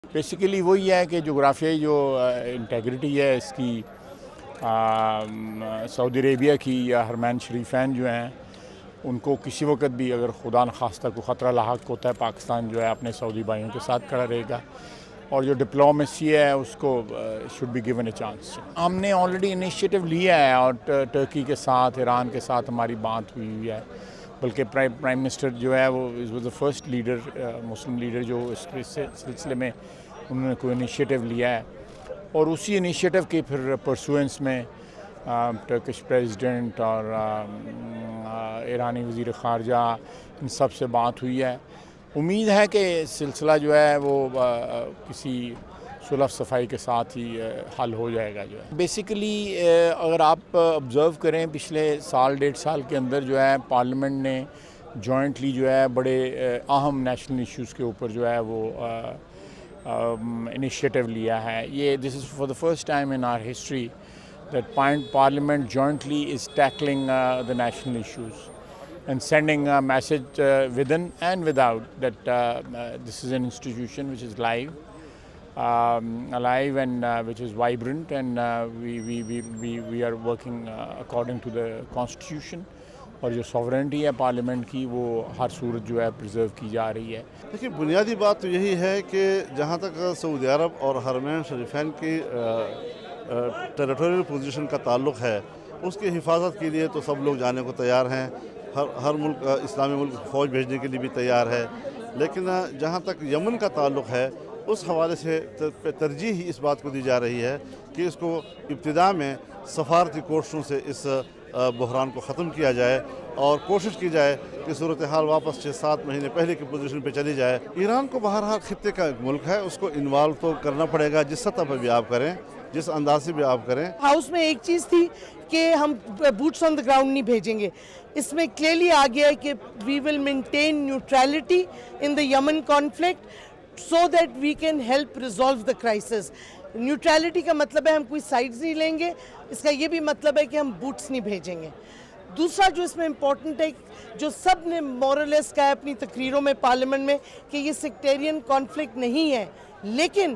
Basically وہی ہے کہ جغرافیائی جو انٹیگریٹی ہے اس کی سعودی عربیہ کی یا حرمین شریفین جو ہیں ان کو کسی وقت بھی اگر خدا نخواستہ کو خطرہ لاحق ہوتا ہے پاکستان جو ہے اپنے سعودی بھائیوں کے ساتھ کھڑا رہے گا، اور جو ڈپلومیسی ہے اس کو should be given a chance. ہم نے آلریڈی انیشیٹو لیا ہے اور ٹرکی کے ساتھ، ایران کے ساتھ ہماری بات ہوئی ہے، بلکہ پرائم منسٹر جو ہے وہ was the first leader, Muslim leader جو اس سلسلے میں انہوں نے کوئی انیشیٹو لیا ہے، اور اسی انیشیٹو کے پھر پرسوئنس میں ٹرکش پریزیڈنٹ اور ایرانی وزیر خارجہ ان سب سے بات ہوئی ہے۔ امید ہے کہ سلسلہ جو ہے وہ کسی صلح صفائی کے ساتھ ہی حل ہو جائے گا۔ جو ہے بیسیکلی اگر آپ آبزرو کریں پچھلے سال 1.5 سال کے اندر جو ہے پارلیمنٹ نے جوائنٹلی جو ہے بڑے اہم نیشنل ایشوز کے اوپر جو ہے وہ انیشیٹو لیا ہے۔ یہ this is for the first time in our history that Parliament jointly is tackling the national issues and sending a message within and without that this is an institution which is alive and which is vibrant, and we are working according to the constitution، اور جو sovereignty ہے parliament کی وہ ہر صورت جو ہے preserve کی جا رہی ہے۔ دیکھیے بنیادی بات تو یہی ہے کہ جہاں تک سعودی عرب اور حرمین شریفین کی ٹیریٹوریل پوزیشن کا تعلق ہے، اس کی حفاظت کے لیے تو سب لوگ جانے کو تیار ہیں، ہر ملک اسلامی ملک فوج بھیجنے کے لیے بھی تیار ہے، لیکن جہاں تک یمن کا تعلق ہے اس حوالے سے ترجیح اس بات کو دی جا رہی ہے کہ اس کو ابتدا میں سفارتی کوششوں سے اس بحران کو ختم کیا جائے اور کوشش کی جائے کہ صورتحال واپس 6-7 مہینے پہلے کی پوزیشن پہ چلی جائے۔ ایران کو بہرحال خطے کا ایک ملک ہے، اس کو انوالو تو کرنا پڑے گا، جس سطح پہ بھی آپ کریں، جس انداز سے بھی آپ کریں۔ ہاؤس میں ایک چیز تھی کہ ہم بوٹس آن دا گراؤنڈ نہیں بھیجیں گے، اس میں کلیئرلی آ گیا ہے کہ we will maintain neutrality in the Yemen conflict so that we can help resolve the crisis. Neutrality کا مطلب ہے ہم کوئی سائڈز نہیں لیں گے، اس کا یہ بھی مطلب ہے کہ ہم بوٹس نہیں بھیجیں گے۔ دوسرا جو اس میں امپورٹنٹ ہے، جو سب نے مورلیس کہا ہے اپنی تقریروں میں پارلیمنٹ میں، کہ یہ سیکٹیرین کانفلکٹ نہیں ہے، لیکن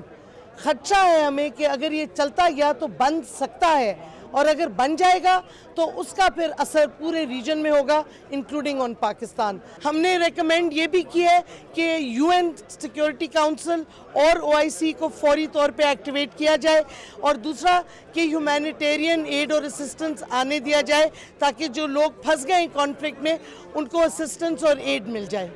خدشہ ہے ہمیں کہ اگر یہ چلتا گیا تو بن سکتا ہے، اور اگر بن جائے گا تو اس کا پھر اثر پورے ریجن میں ہوگا انکلوڈنگ آن پاکستان۔ ہم نے ریکمینڈ یہ بھی کیا ہے کہ UN سیکیورٹی کاؤنسل اور OIC کو فوری طور پہ ایکٹیویٹ کیا جائے، اور دوسرا کہ ہیومینیٹیرین ایڈ اور اسسٹنس آنے دیا جائے تاکہ جو لوگ پھنس گئے ہیں کانفلکٹ میں ان کو اسسٹنس اور ایڈ مل جائے۔